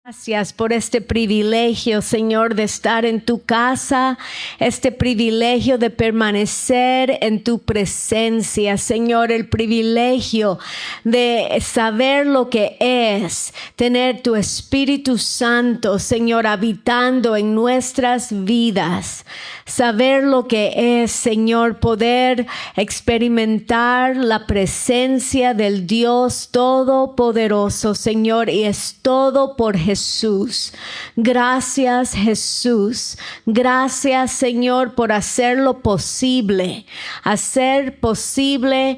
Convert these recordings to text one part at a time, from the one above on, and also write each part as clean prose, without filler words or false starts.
Gracias por este privilegio, Señor, de estar en tu casa, este privilegio de permanecer en tu presencia, Señor, el privilegio de saber lo que es tener tu Espíritu Santo, Señor, habitando en nuestras vidas. Saber lo que es, Señor, poder experimentar la presencia del Dios Todopoderoso, Señor, y es todo por Jesús. Gracias, Jesús. Gracias, Señor, por hacerlo posible. Hacer posible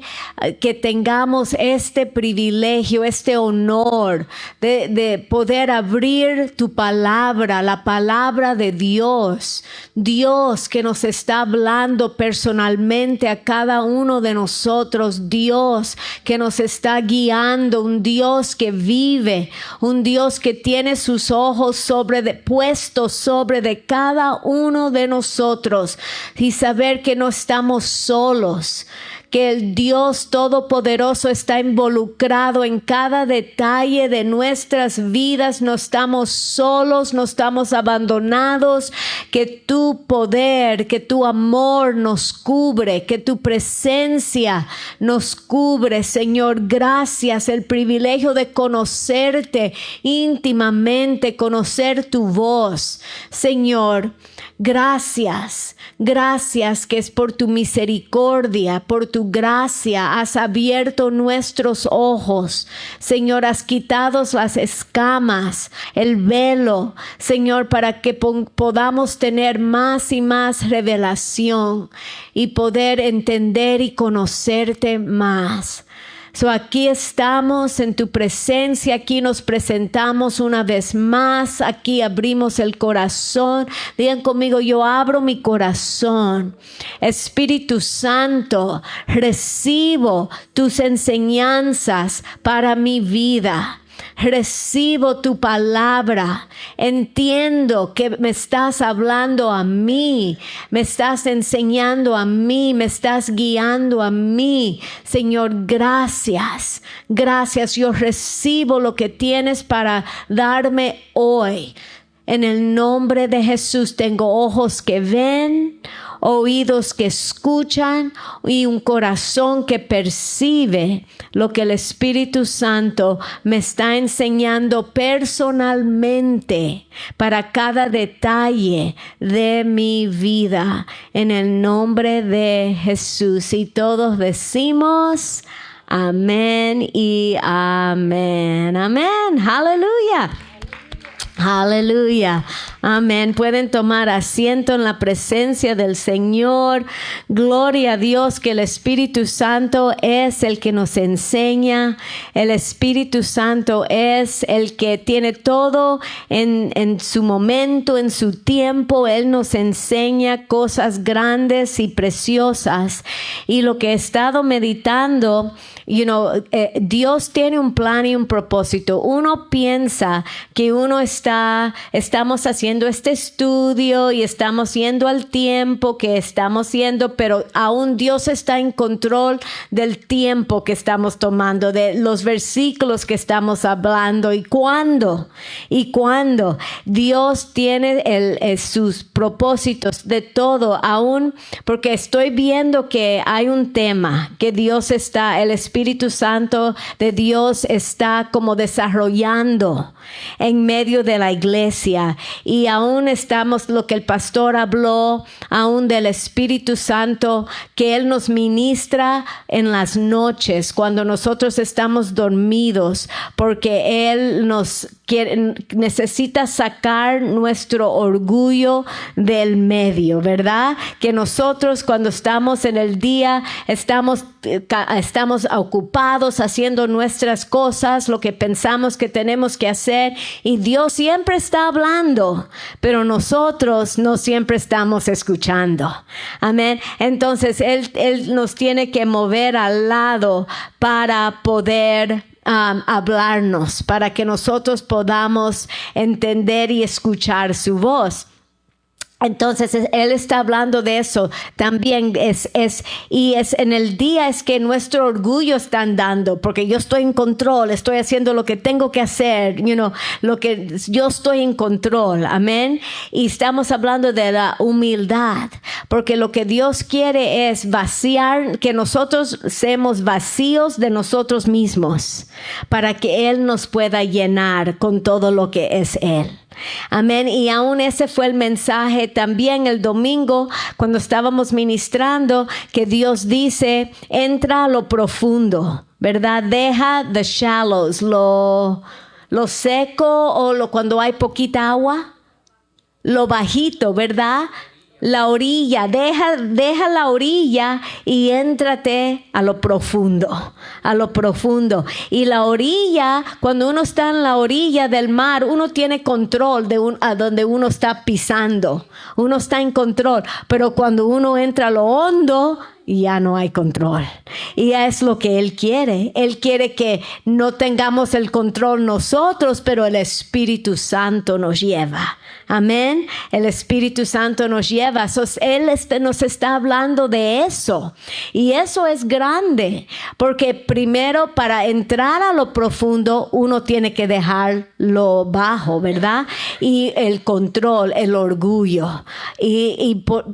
que tengamos este privilegio, este honor de poder abrir tu palabra, la palabra de Dios. Dios que nos está hablando personalmente a cada uno de nosotros. Dios que nos está guiando. Un Dios que vive. Un Dios que tiene sus ojos puestos sobre de cada uno de nosotros. Y saber que no estamos solos. Que el Dios Todopoderoso está involucrado en cada detalle de nuestras vidas. No estamos solos, no estamos abandonados. Que tu poder, que tu amor nos cubre, que tu presencia nos cubre, Señor. Gracias, el privilegio de conocerte íntimamente, conocer tu voz, Señor. Gracias, gracias que es por tu misericordia, por tu gracia, has abierto nuestros ojos. Señor, has quitado las escamas, el velo, Señor, para que podamos tener más y más revelación y poder entender y conocerte más. Aquí estamos en tu presencia, aquí nos presentamos una vez más, aquí abrimos el corazón. Digan conmigo, yo abro mi corazón. Espíritu Santo, recibo tus enseñanzas para mi vida. Recibo tu palabra. Entiendo que me estás hablando a mí. Me estás enseñando a mí. Me estás guiando a mí. Señor, gracias. Gracias. Yo recibo lo que tienes para darme hoy. En el nombre de Jesús tengo ojos que ven, oídos que escuchan y un corazón que percibe lo que el Espíritu Santo me está enseñando personalmente para cada detalle de mi vida. En el nombre de Jesús. Y todos decimos amén y amén. Amén. Aleluya. Aleluya. Amén. Pueden tomar asiento en la presencia del Señor. Gloria a Dios que el Espíritu Santo es el que nos enseña. El Espíritu Santo es el que tiene todo en su momento, en su tiempo. Él nos enseña cosas grandes y preciosas. Y lo que he estado meditando, Dios tiene un plan y un propósito. Uno piensa que estamos haciendo este estudio y estamos yendo al tiempo que estamos yendo, pero aún Dios está en control del tiempo que estamos tomando, de los versículos que estamos hablando y cuándo Dios tiene sus propósitos de todo, aún porque estoy viendo que hay un tema que el Espíritu Santo de Dios está como desarrollando en medio de la iglesia, y aún estamos lo que el pastor habló, aún del Espíritu Santo, que Él nos ministra en las noches cuando nosotros estamos dormidos, porque Él necesita sacar nuestro orgullo del medio, ¿verdad? Que nosotros cuando estamos en el día estamos ocupados haciendo nuestras cosas, lo que pensamos que tenemos que hacer, y Dios siempre está hablando, pero nosotros no siempre estamos escuchando. Amén. Entonces Él nos tiene que mover al lado para poder hablarnos, para que nosotros podamos entender y escuchar su voz. Entonces, él está hablando de eso. También es en el día es que nuestro orgullo está andando, porque yo estoy en control, estoy haciendo lo que tengo que hacer, lo que yo estoy en control. Amén. Y estamos hablando de la humildad, porque lo que Dios quiere es vaciar, que nosotros seamos vacíos de nosotros mismos, para que Él nos pueda llenar con todo lo que es Él. Amén. Y aún ese fue el mensaje también el domingo cuando estábamos ministrando, que Dios dice, entra a lo profundo, ¿verdad? Deja the shallows, lo seco o cuando hay poquita agua, lo bajito, ¿verdad? La orilla, deja la orilla y éntrate a lo profundo, a lo profundo. Y la orilla, cuando uno está en la orilla del mar, uno tiene control a donde uno está pisando. Uno está en control, pero cuando uno entra a lo hondo, ya no hay control. Y es lo que Él quiere. Él quiere que no tengamos el control nosotros, pero el Espíritu Santo nos lleva. Amén. El Espíritu Santo nos lleva. Él nos está hablando de eso. Y eso es grande. Porque primero, para entrar a lo profundo, uno tiene que dejar lo bajo, ¿verdad? Y el control, el orgullo.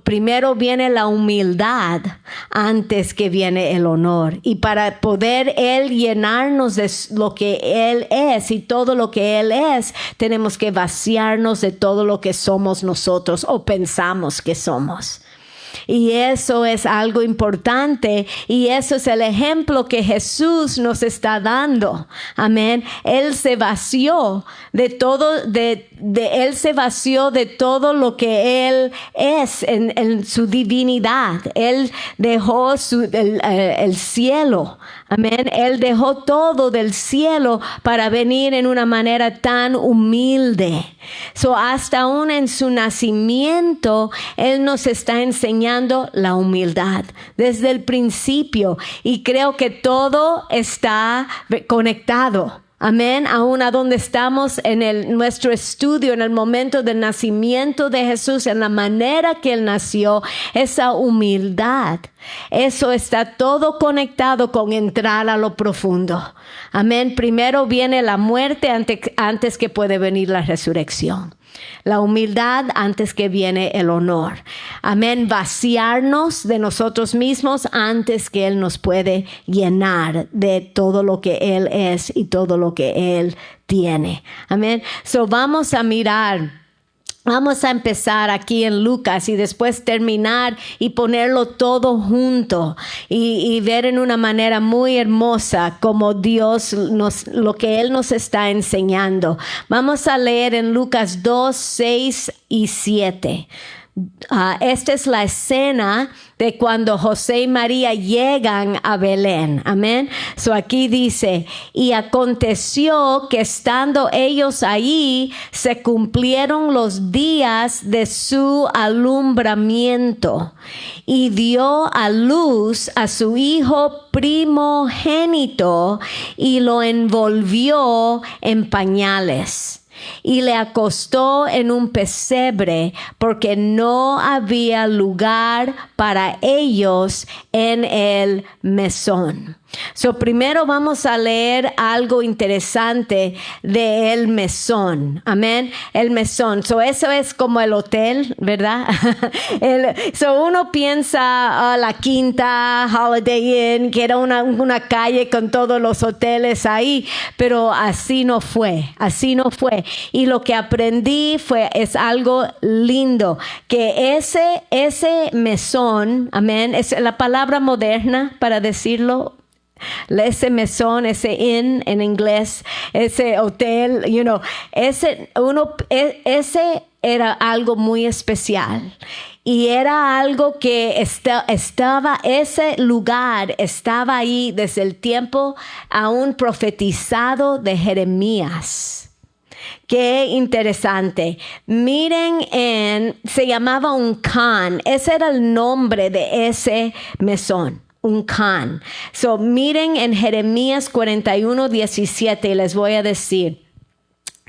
Primero viene la humildad antes que viene el honor. Y para poder Él llenarnos de lo que Él es y todo lo que Él es, tenemos que vaciarnos de todo lo que somos nosotros o pensamos que somos. Y eso es algo importante, y eso es el ejemplo que Jesús nos está dando. Amén. Él se vació de todo, Él se vació de todo lo que Él es en su divinidad. Él dejó el cielo. Amén. Él dejó todo del cielo para venir en una manera tan humilde. Hasta aún en su nacimiento, Él nos está enseñando la humildad desde el principio. Y creo que todo está conectado. Amén. Aún a donde estamos en nuestro estudio, en el momento del nacimiento de Jesús, en la manera que Él nació, esa humildad, eso está todo conectado con entrar a lo profundo. Amén. Primero viene la muerte antes que puede venir la resurrección. La humildad antes que viene el honor. Amén. Vaciarnos de nosotros mismos antes que Él nos puede llenar de todo lo que Él es y todo lo que Él tiene. Amén. Vamos a mirar. Vamos a empezar aquí en Lucas y después terminar y ponerlo todo junto y ver en una manera muy hermosa como Dios lo que Él nos está enseñando. Vamos a leer en Lucas 2, 6 y 7. Esta es la escena de cuando José y María llegan a Belén. Amén. Aquí dice, y aconteció que estando ellos allí, se cumplieron los días de su alumbramiento, y dio a luz a su hijo primogénito, y lo envolvió en pañales. Y le acostó en un pesebre, porque no había lugar para ellos en el mesón. Primero vamos a leer algo interesante de el mesón. Amén. El mesón. Eso es como el hotel, ¿verdad? Uno piensa la Quinta, Holiday Inn, que era una calle con todos los hoteles ahí, pero así no fue. Así no fue. Y lo que aprendí es algo lindo, que ese mesón, amén, es la palabra moderna para decirlo. Ese mesón, ese inn en inglés, ese hotel, ese era algo muy especial. Y era algo que ese lugar estaba ahí desde el tiempo aún profetizado de Jeremías. Qué interesante. Miren, se llamaba un khan. Ese era el nombre de ese mesón. Un khan. Miren en Jeremías 41:17 y les voy a decir.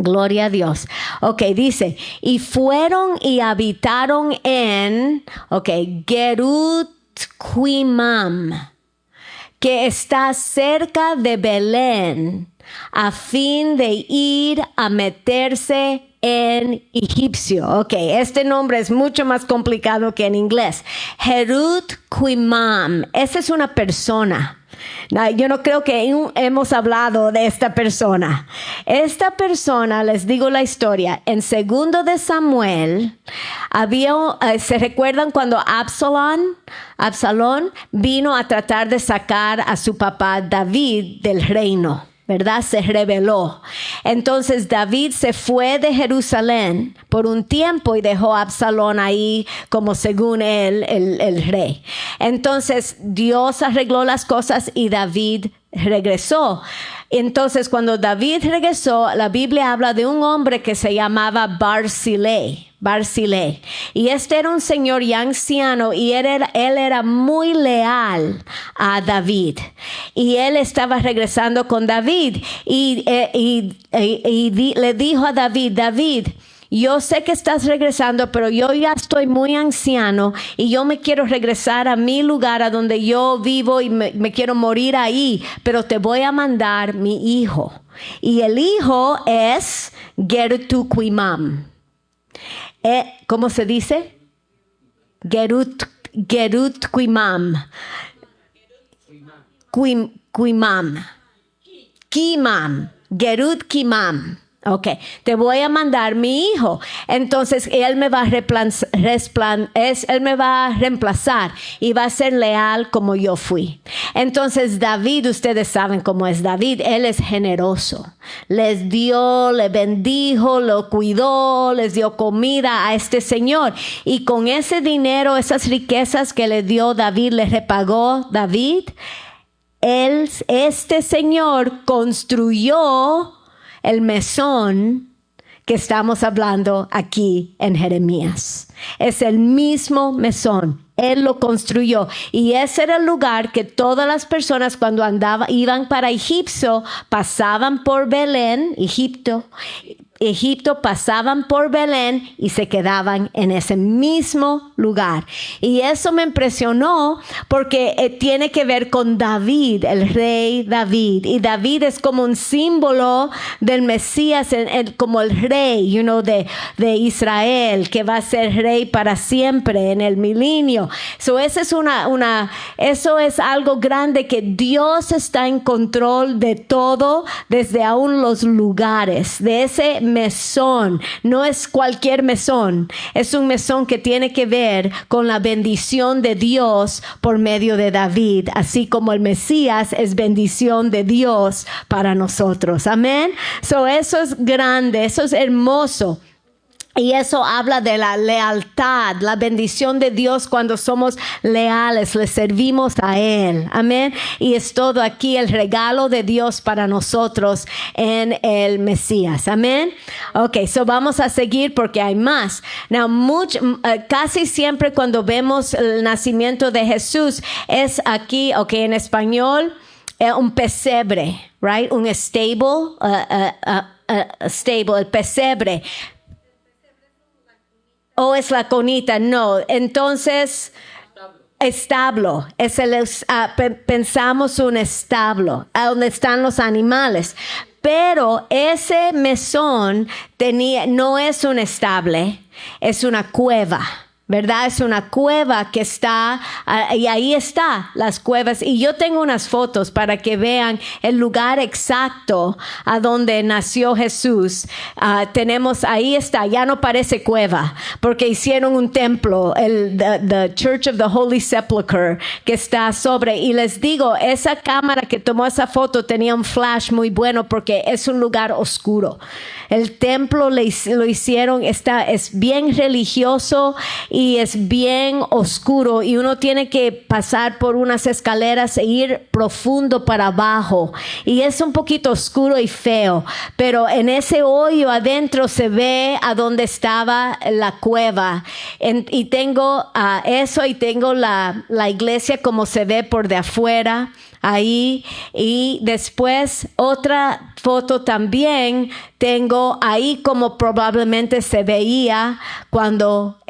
Gloria a Dios. Ok, dice, y fueron y habitaron en, Gerut Quimam, que está cerca de Belén, a fin de ir a meterse en egipcio. Ok, este nombre es mucho más complicado que en inglés. Gerut Quimam, esa es una persona. No, yo no creo que hemos hablado de esta persona. Esta persona, les digo la historia, en 2 de Samuel, ¿se recuerdan cuando Absalón vino a tratar de sacar a su papá David del reino? ¿Verdad? Se rebeló. Entonces David se fue de Jerusalén por un tiempo y dejó a Absalón ahí como según él el rey. Entonces Dios arregló las cosas y David regresó. Entonces cuando David regresó, la Biblia habla de un hombre que se llamaba Barzillai. Y este era un señor ya anciano y él era muy leal a David. Y él estaba regresando con David y le dijo a David, yo sé que estás regresando, pero yo ya estoy muy anciano y yo me quiero regresar a mi lugar, a donde yo vivo y me quiero morir ahí, pero te voy a mandar mi hijo. Y el hijo es Gerut Quimam. ¿Cómo se dice? Gerut Quimam. Gerut Quimam. Ok, te voy a mandar mi hijo. Entonces él me va a reemplazar y va a ser leal como yo fui. Entonces David, ustedes saben cómo es David, él es generoso. Les dio, le bendijo, lo cuidó, les dio comida a este señor. Y con ese dinero, esas riquezas que le dio David, le repagó David. Este señor construyó el mesón que estamos hablando aquí en Jeremías. Es el mismo mesón. Él lo construyó. Y ese era el lugar que todas las personas cuando iban para Egipto, pasaban por Belén, Egipto, pasaban por Belén y se quedaban en ese mismo lugar. Y eso me impresionó porque tiene que ver con David, el rey David. Y David es como un símbolo del Mesías, como el rey, de Israel, que va a ser rey para siempre en el milenio. Eso es algo grande, que Dios está en control de todo, desde aún los lugares, de ese mesón. No es cualquier mesón, es un mesón que tiene que ver con la bendición de Dios por medio de David, así como el Mesías es bendición de Dios para nosotros. Amén. Eso es grande, eso es hermoso. Y eso habla de la lealtad, la bendición de Dios cuando somos leales, le servimos a Él. Amén. Y es todo aquí el regalo de Dios para nosotros en el Mesías. Amén. Ok, vamos a seguir porque hay más. Now, casi siempre cuando vemos el nacimiento de Jesús es aquí, en español, un pesebre, right? Un stable, el pesebre. ¿O es la conita? No. Entonces, establo. Pensamos un establo, a donde están los animales. Pero ese mesón no es un estable, es una cueva. ¿Verdad? Es una cueva que está, y ahí está las cuevas. Y yo tengo unas fotos para que vean el lugar exacto a donde nació Jesús. Ahí está, ya no parece cueva, porque hicieron un templo, the Church of the Holy Sepulchre, que está sobre. Y les digo, esa cámara que tomó esa foto tenía un flash muy bueno, porque es un lugar oscuro. El templo lo hicieron, es bien religioso y es bien oscuro, y uno tiene que pasar por unas escaleras e ir profundo para abajo, y es un poquito oscuro y feo, pero en ese hoyo adentro se ve a donde estaba la cueva. Y tengo eso, y tengo la iglesia como se ve por de afuera. ahí. Y después otra foto también tengo ahí como probablemente se veía cuando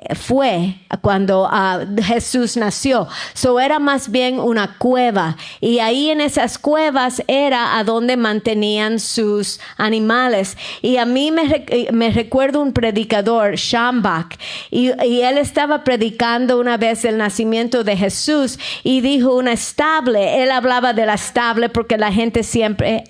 Jesús nació. So era más bien una cueva, y ahí en esas cuevas era a donde mantenían sus animales. Y a mí me recuerdo un predicador, Schambach, y él estaba predicando una vez el nacimiento de Jesús y dijo una estable. Él hablaba de la estable porque la gente siempre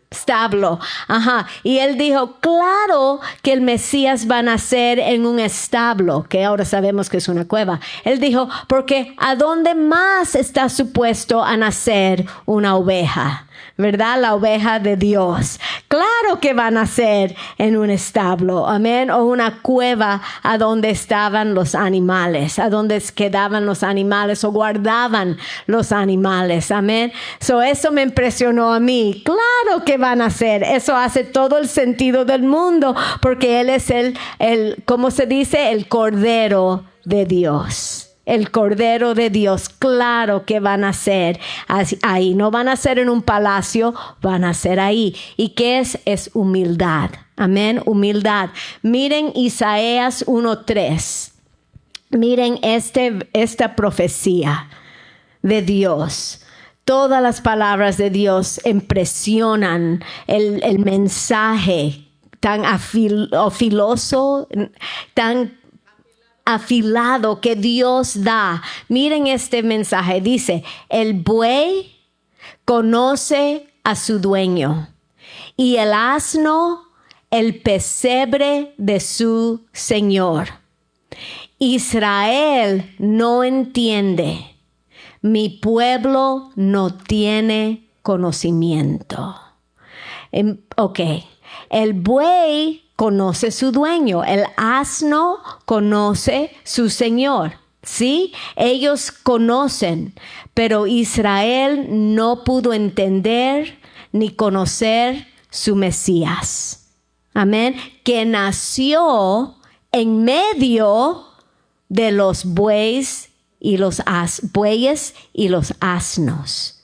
establo. Ajá. Y él dijo, claro que el Mesías va a nacer en un establo, que ahora sabemos que es una cueva. Él dijo, porque ¿a dónde más está supuesto a nacer una oveja? ¿Verdad? La oveja de Dios. Claro que va a nacer en un establo, amén, o una cueva a donde estaban los animales, a donde quedaban los animales o guardaban los animales, amén. Eso me impresionó a mí. Claro que va a nacer. Eso hace todo el sentido del mundo, porque Él es ¿cómo se dice? El Cordero de Dios. El Cordero de Dios, claro que van a ser ahí. No van a ser en un palacio, van a ser ahí. ¿Y qué es? Es humildad. Amén, humildad. Miren Isaías 1:3. Miren esta profecía de Dios. Todas las palabras de Dios impresionan el mensaje tan afiloso, tan afilado que Dios da. Miren este mensaje. Dice, el buey conoce a su dueño, y el asno el pesebre de su señor. Israel no entiende. Mi pueblo no tiene conocimiento. Ok. El buey conoce su dueño, el asno conoce su señor, ¿sí? Ellos conocen, pero Israel no pudo entender ni conocer su Mesías. Amén. Que nació en medio de los bueyes y los asnos.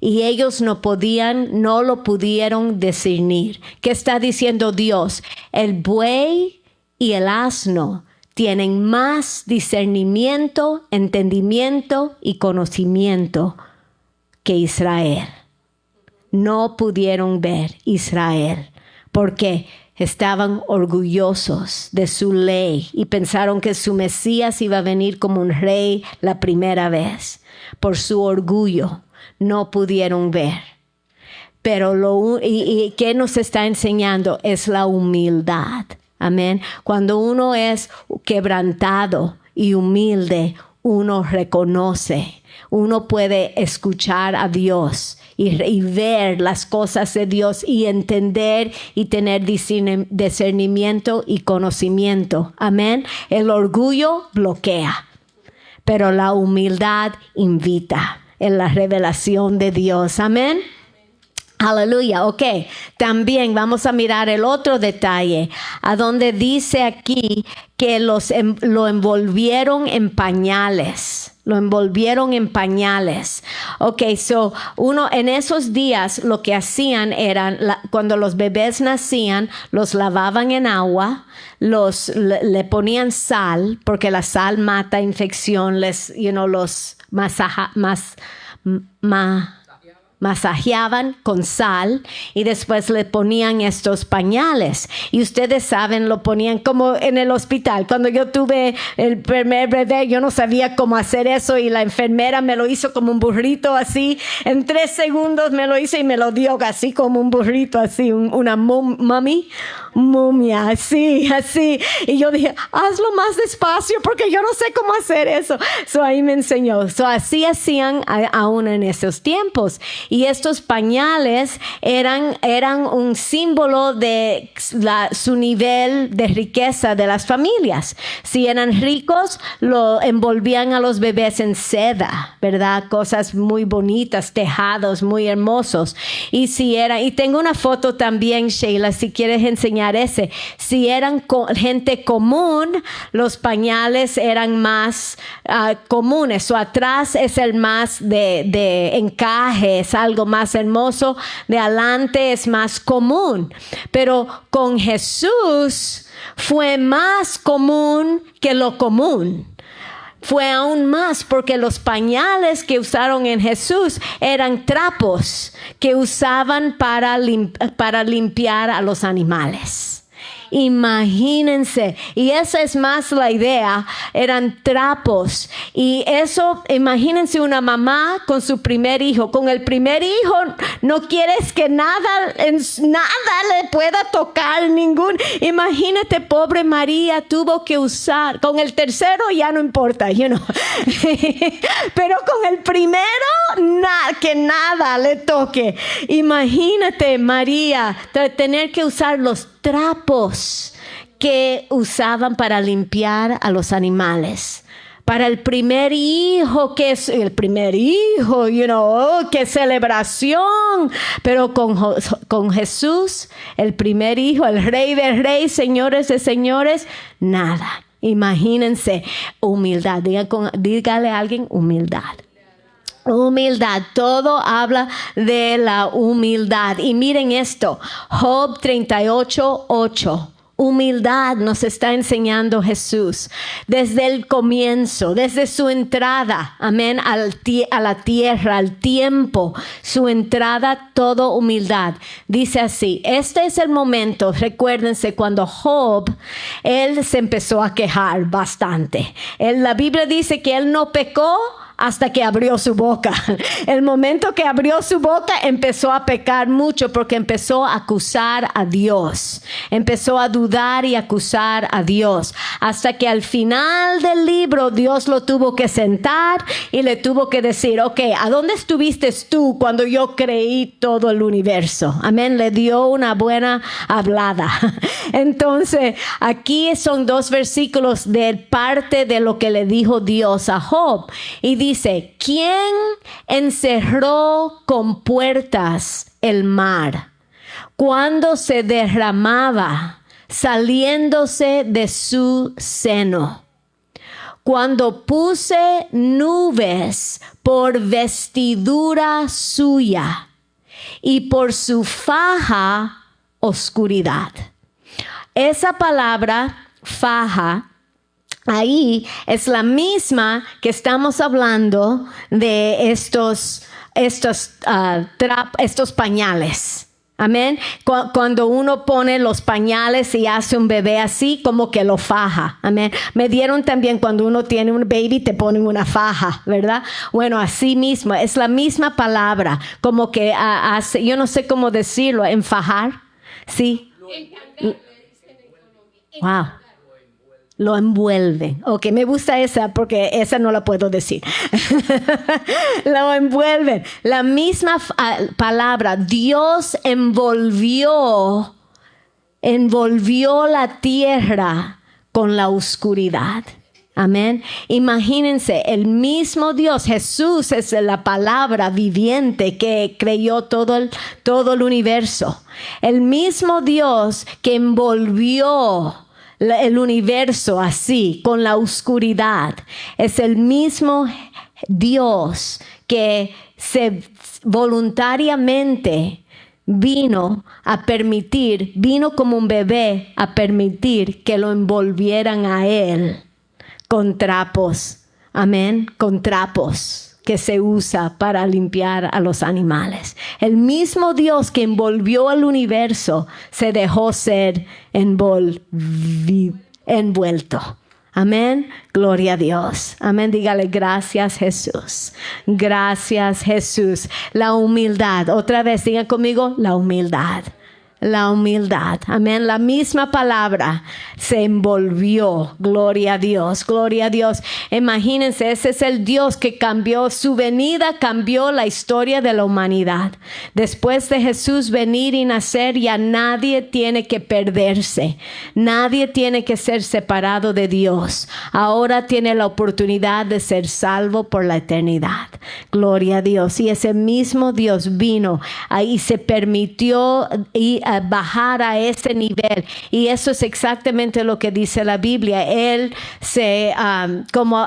Y ellos no lo pudieron discernir. ¿Qué está diciendo Dios? El buey y el asno tienen más discernimiento, entendimiento y conocimiento que Israel. No pudieron ver Israel porque estaban orgullosos de su ley y pensaron que su Mesías iba a venir como un rey la primera vez. Por su orgullo no pudieron ver. Pero y ¿qué nos está enseñando? Es la humildad. Amén. Cuando uno es quebrantado y humilde, uno reconoce, uno puede escuchar a Dios y ver las cosas de Dios y entender y tener discernimiento y conocimiento. Amén. El orgullo bloquea, pero la humildad invita en la revelación de Dios. Amén. Aleluya. Ok. También vamos a mirar el otro detalle, a donde dice aquí que lo envolvieron en pañales. Lo envolvieron en pañales. Ok, en esos días lo que hacían era, cuando los bebés nacían, los lavaban en agua, le ponían sal, porque la sal mata infección, los masajeaban con sal y después le ponían estos pañales. Y ustedes saben, lo ponían como en el hospital. Cuando yo tuve el primer bebé, yo no sabía cómo hacer eso y la enfermera me lo hizo como un burrito así. En 3 segundos me lo hizo y me lo dio así como un burrito así, una momia, así. Y yo dije, hazlo más despacio porque yo no sé cómo hacer eso. Ahí me enseñó. Así hacían aún en esos tiempos. Y estos pañales eran un símbolo de su nivel de riqueza de las familias. Si eran ricos, lo envolvían a los bebés en seda, ¿verdad? Cosas muy bonitas, tejados muy hermosos. Y tengo una foto también, Sheila, si quieres enseñar ese. Si eran gente común, los pañales eran más comunes. O atrás es el más de encaje, es algo más hermoso. De adelante es más común. Pero con Jesús fue más común que lo común. Fue aún más porque los pañales que usaron en Jesús eran trapos que usaban para limpiar a los animales. Imagínense, y esa es más la idea, eran trapos. Y eso, imagínense una mamá con su primer hijo. Con el primer hijo no quieres que nada le pueda tocar ningún. Imagínate, pobre María tuvo que usar. Con el tercero ya no importa, pero con el primero, que nada le toque. Imagínate, María, tener que usar los trapos que usaban para limpiar a los animales. Para el primer hijo, qué celebración. Pero con Jesús, el primer hijo, el Rey de Reyes, señores de señores, nada. Imagínense, humildad. Dígale a alguien, humildad. Humildad, todo habla de la humildad. Y miren esto, Job 38:8. Humildad nos está enseñando Jesús desde el comienzo, desde su entrada, amén, a la tierra, al tiempo, su entrada, todo humildad. Dice así, este es el momento, recuérdense, cuando Job, él se empezó a quejar bastante. La Biblia dice que él no pecó hasta que abrió su boca. El momento que abrió su boca empezó a pecar mucho porque empezó a acusar a Dios. Empezó a dudar y acusar a Dios. Hasta que al final del libro Dios lo tuvo que sentar y le tuvo que decir, ok, ¿a dónde estuviste tú cuando yo creí todo el universo? Amén, le dio una buena hablada. Entonces, aquí son 2 versículos de parte de lo que le dijo Dios a Job. Y dice, ¿quién encerró con puertas el mar cuando se derramaba saliéndose de su seno? Cuando puse nubes por vestidura suya y por su faja oscuridad. Esa palabra faja ahí es la misma que estamos hablando de estos pañales. Amén. Cuando uno pone los pañales y hace un bebé así, como que lo faja. Amén. Me dieron también cuando uno tiene un baby, te ponen una faja, ¿verdad? Bueno, así mismo, es la misma palabra, como que hace, yo no sé cómo decirlo, enfajar. Sí. Wow. Lo envuelve. Ok, me gusta esa porque esa no la puedo decir. Lo envuelven. La misma palabra, Dios envolvió la tierra con la oscuridad. Amén. Imagínense, el mismo Dios, Jesús es la palabra viviente que creó todo el universo. El mismo Dios que envolvió el universo así, con la oscuridad, es el mismo Dios que voluntariamente vino como un bebé a permitir que lo envolvieran a él con trapos. Amén, con trapos que se usa para limpiar a los animales. El mismo Dios que envolvió al universo se dejó ser envuelto. Amén. Gloria a Dios. Amén. Dígale gracias Jesús. Gracias Jesús. La humildad. Otra vez digan conmigo la humildad. la humildad. Amén. La misma palabra se envolvió. Gloria a Dios, gloria a Dios. Imagínense, ese es el Dios que cambió, su venida cambió la historia de la humanidad. Después de Jesús venir y nacer, ya nadie tiene que perderse. Nadie tiene que ser separado de Dios. Ahora tiene la oportunidad de ser salvo por la eternidad. Gloria a Dios. Y ese mismo Dios vino ahí, se permitió bajar a ese nivel, y eso es exactamente lo que dice la Biblia. Él como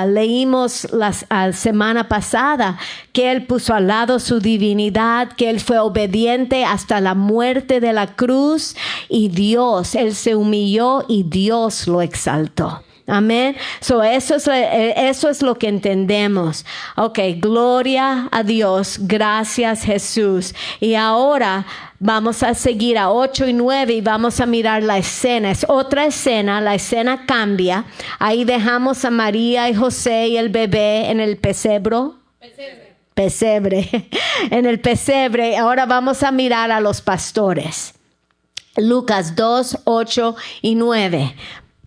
leímos la semana pasada, que él puso al lado su divinidad, que él fue obediente hasta la muerte de la cruz, y él se humilló y Dios lo exaltó. Amén. Eso es lo que entendemos. Ok, gloria a Dios. Gracias, Jesús. Y ahora vamos a seguir a 8 y 9 y vamos a mirar la escena. Es otra escena, la escena cambia. Ahí dejamos a María y José y el bebé en el pesebre. En el pesebre. Ahora vamos a mirar a los pastores. Lucas 2, 8 y 9.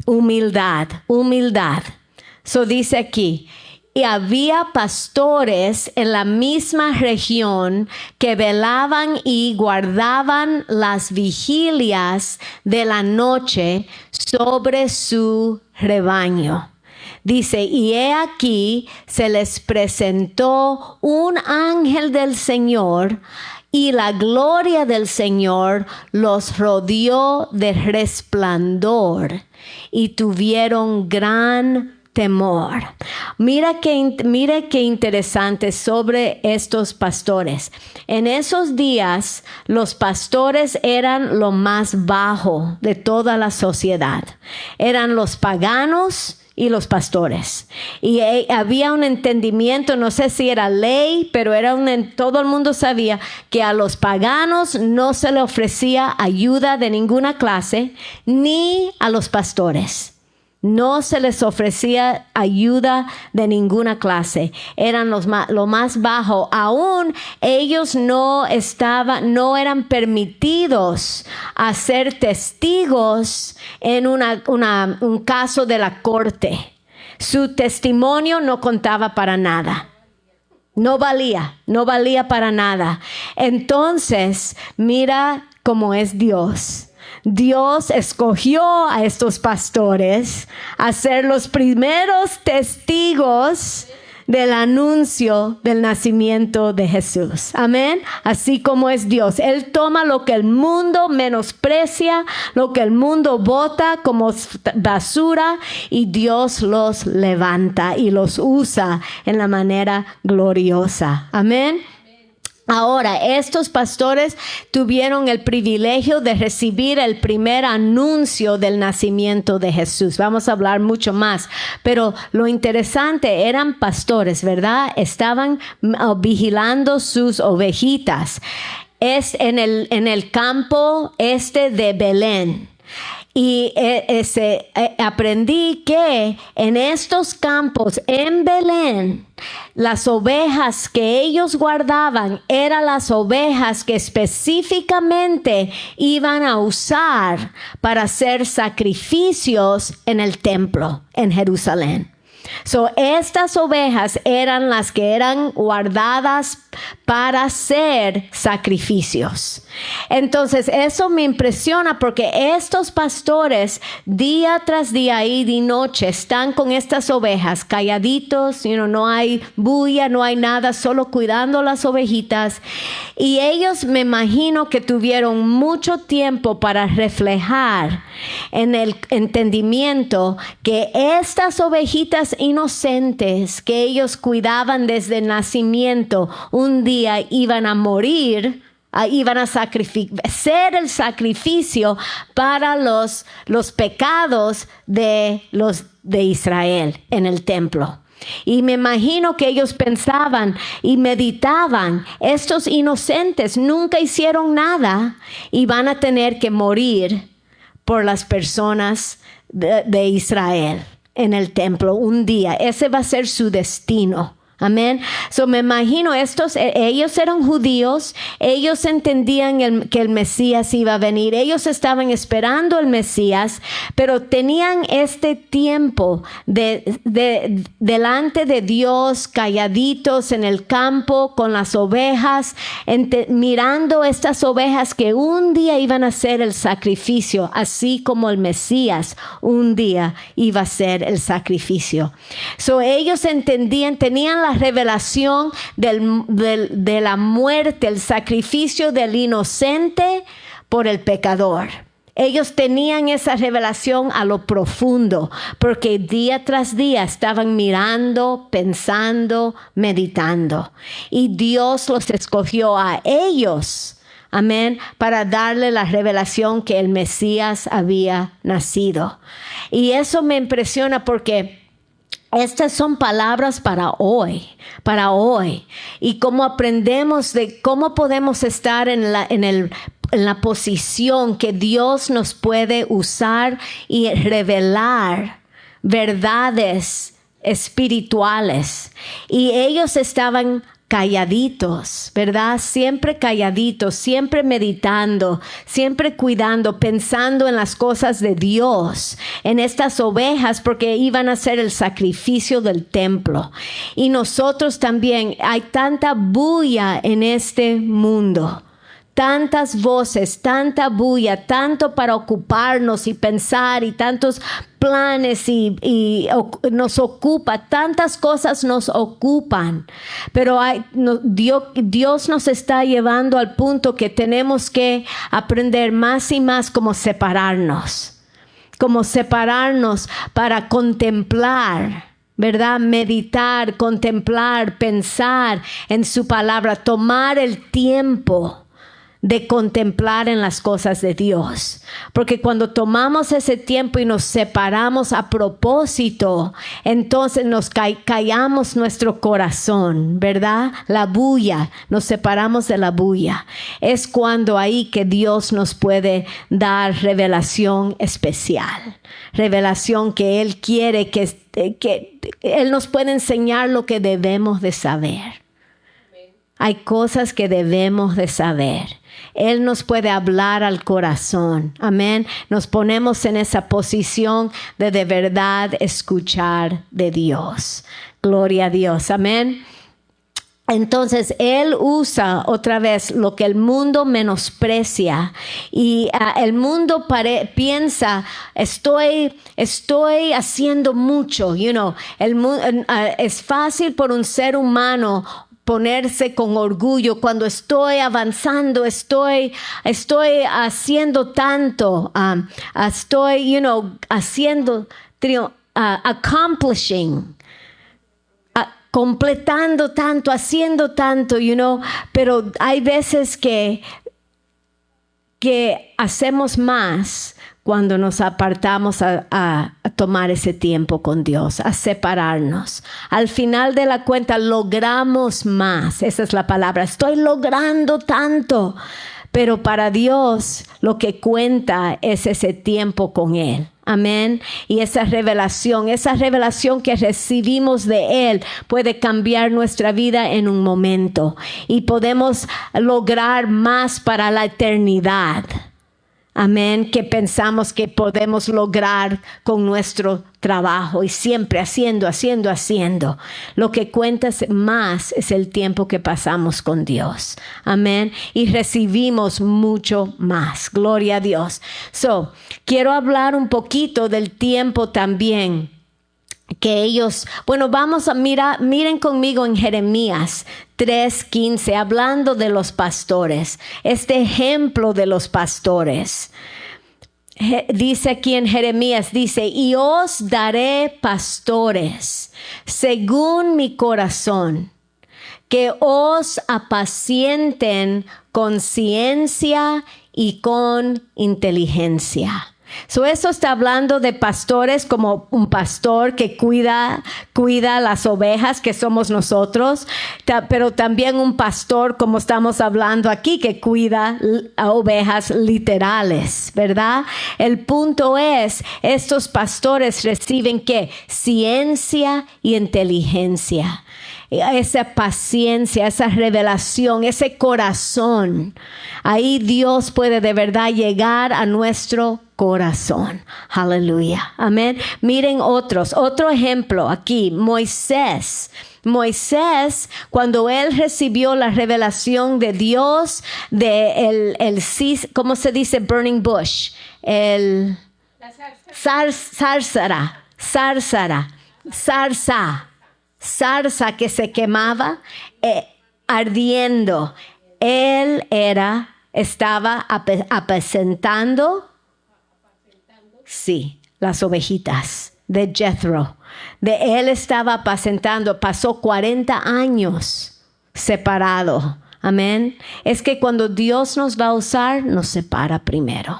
Humildad. Dice aquí, y había pastores en la misma región que velaban y guardaban las vigilias de la noche sobre su rebaño. Dice, y he aquí se les presentó un ángel del Señor, y la gloria del Señor los rodeó de resplandor, y tuvieron gran temor. Mira qué interesante sobre estos pastores. En esos días, los pastores eran lo más bajo de toda la sociedad. Eran los paganos y los pastores. Y había un entendimiento, no sé si era ley, pero todo el mundo sabía que a los paganos no se le ofrecía ayuda de ninguna clase, ni a los pastores. No se les ofrecía ayuda de ninguna clase. Eran lo más bajo. Aún ellos no eran permitidos a ser testigos en un caso de la corte. Su testimonio no contaba para nada. No valía para nada. Entonces, mira cómo es Dios. Dios escogió a estos pastores a ser los primeros testigos del anuncio del nacimiento de Jesús. Amén. Así como es Dios. Él toma lo que el mundo menosprecia, lo que el mundo bota como basura, y Dios los levanta y los usa en la manera gloriosa. Amén. Ahora, estos pastores tuvieron el privilegio de recibir el primer anuncio del nacimiento de Jesús. Vamos a hablar mucho más, pero lo interesante, eran pastores, ¿verdad? Estaban vigilando sus ovejitas. Es en el campo de Belén. Y aprendí que en estos campos en Belén, las ovejas que ellos guardaban eran las ovejas que específicamente iban a usar para hacer sacrificios en el templo en Jerusalén. Estas ovejas eran las que eran guardadas para hacer sacrificios. Entonces, eso me impresiona porque estos pastores día tras día y de noche están con estas ovejas calladitos, no hay bulla, no hay nada, solo cuidando las ovejitas. Y ellos, me imagino que tuvieron mucho tiempo para reflejar en el entendimiento que estas ovejitas inocentes que ellos cuidaban desde el nacimiento, un día iban a morir, iban a hacer el sacrificio para los pecados de Israel en el templo. Y me imagino que ellos pensaban y meditaban, estos inocentes nunca hicieron nada y van a tener que morir por las personas de Israel en el templo un día. Ese va a ser su destino. Amén. So me imagino ellos eran judíos, ellos entendían que el Mesías iba a venir, ellos estaban esperando el Mesías, pero tenían este tiempo delante de Dios, calladitos en el campo con las ovejas, mirando estas ovejas que un día iban a ser el sacrificio, así como el Mesías un día iba a ser el sacrificio. So ellos entendían, tenían la revelación de la muerte, el sacrificio del inocente por el pecador. Ellos tenían esa revelación a lo profundo, porque día tras día estaban mirando, pensando, meditando. Y Dios los escogió a ellos, amén, para darle la revelación que el Mesías había nacido. Y eso me impresiona porque estas son palabras para hoy. Y cómo aprendemos de cómo podemos estar en la posición que Dios nos puede usar y revelar verdades espirituales. Y ellos estaban calladitos, ¿verdad? Siempre calladitos, siempre meditando, siempre cuidando, pensando en las cosas de Dios, en estas ovejas, porque iban a ser el sacrificio del templo. Y nosotros también, hay tanta bulla en este mundo. Tantas voces, tanta bulla, tanto para ocuparnos y pensar y tantos planes y nos ocupa, tantas cosas nos ocupan. Pero Dios nos está llevando al punto que tenemos que aprender más y más cómo separarnos para contemplar, ¿verdad? Meditar, contemplar, pensar en su palabra, tomar el tiempo de contemplar en las cosas de Dios. Porque cuando tomamos ese tiempo y nos separamos a propósito, entonces nos callamos nuestro corazón, ¿verdad? La bulla, nos separamos de la bulla. Es cuando ahí que Dios nos puede dar revelación especial. Revelación que Él quiere, que Él nos puede enseñar lo que debemos de saber. Hay cosas que debemos de saber. Él nos puede hablar al corazón. Amén. Nos ponemos en esa posición de verdad escuchar de Dios. Gloria a Dios. Amén. Entonces, Él usa otra vez lo que el mundo menosprecia. Y el mundo piensa, estoy haciendo mucho. Es fácil por un ser humano ponerse con orgullo cuando estoy avanzando, estoy haciendo tanto, haciendo, accomplishing, completando tanto, haciendo tanto, pero hay veces que hacemos más cuando nos apartamos a tomar ese tiempo con Dios, a separarnos. Al final de la cuenta logramos más. Esa es la palabra. Estoy logrando tanto. Pero para Dios lo que cuenta es ese tiempo con Él. Amén. Y esa revelación que recibimos de Él puede cambiar nuestra vida en un momento. Y podemos lograr más para la eternidad. Amén, que pensamos que podemos lograr con nuestro trabajo y siempre haciendo. Lo que cuenta más es el tiempo que pasamos con Dios. Amén, y recibimos mucho más. Gloria a Dios. Quiero hablar un poquito del tiempo también. Que ellos, vamos a miren conmigo en Jeremías 3:15, hablando de los pastores, este ejemplo de los pastores. Dice aquí en Jeremías, y os daré pastores según mi corazón, que os apacienten con ciencia y con inteligencia. Eso está hablando de pastores como un pastor que cuida las ovejas que somos nosotros, pero también un pastor como estamos hablando aquí que cuida a ovejas literales, ¿verdad? El punto es, estos pastores reciben ¿qué? Ciencia y inteligencia. esa paciencia, esa revelación, ese corazón. Ahí Dios puede de verdad llegar a nuestro corazón. Aleluya. Amén. Miren otro ejemplo aquí, Moisés. Moisés, cuando él recibió la revelación de Dios, ¿cómo se dice? Burning bush. Zarza que se quemaba, ardiendo. Él estaba apacentando, sí, las ovejitas de Jethro. Él estaba apacentando, pasó 40 años separado. Amén. Es que cuando Dios nos va a usar, nos separa primero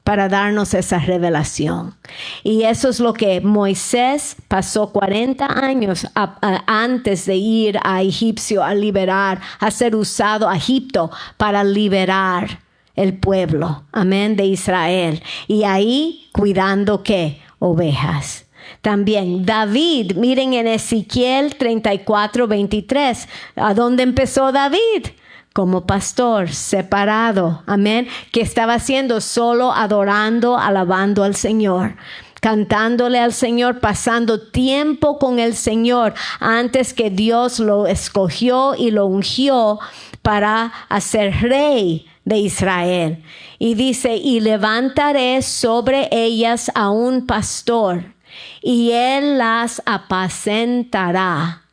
para darnos esa revelación. Y eso es lo que Moisés pasó 40 años antes de ir a Egipcio a liberar, a ser usado a Egipto para liberar el pueblo, amén, de Israel. Y ahí cuidando, ¿qué? Ovejas. También David, miren en Ezequiel 34:23, ¿a dónde empezó David? Como pastor, separado, amén, que estaba haciendo solo adorando, alabando al Señor, cantándole al Señor, pasando tiempo con el Señor antes que Dios lo escogió y lo ungió para hacer rey de Israel. Y dice, y levantaré sobre ellas a un pastor, y él las apacentará.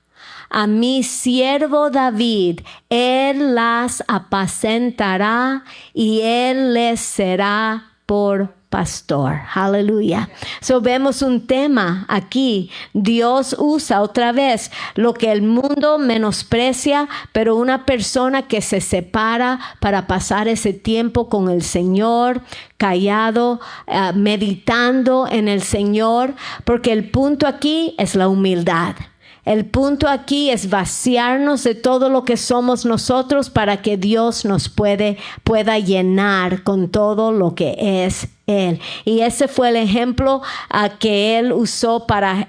A mi siervo David, él las apacentará y él les será por pastor. Aleluya. So vemos un tema aquí. Dios usa otra vez lo que el mundo menosprecia, pero una persona que se separa para pasar ese tiempo con el Señor, callado, meditando en el Señor, porque el punto aquí es la humildad. El punto aquí es vaciarnos de todo lo que somos nosotros para que Dios nos pueda llenar con todo lo que es Él. Y ese fue el ejemplo que Él usó para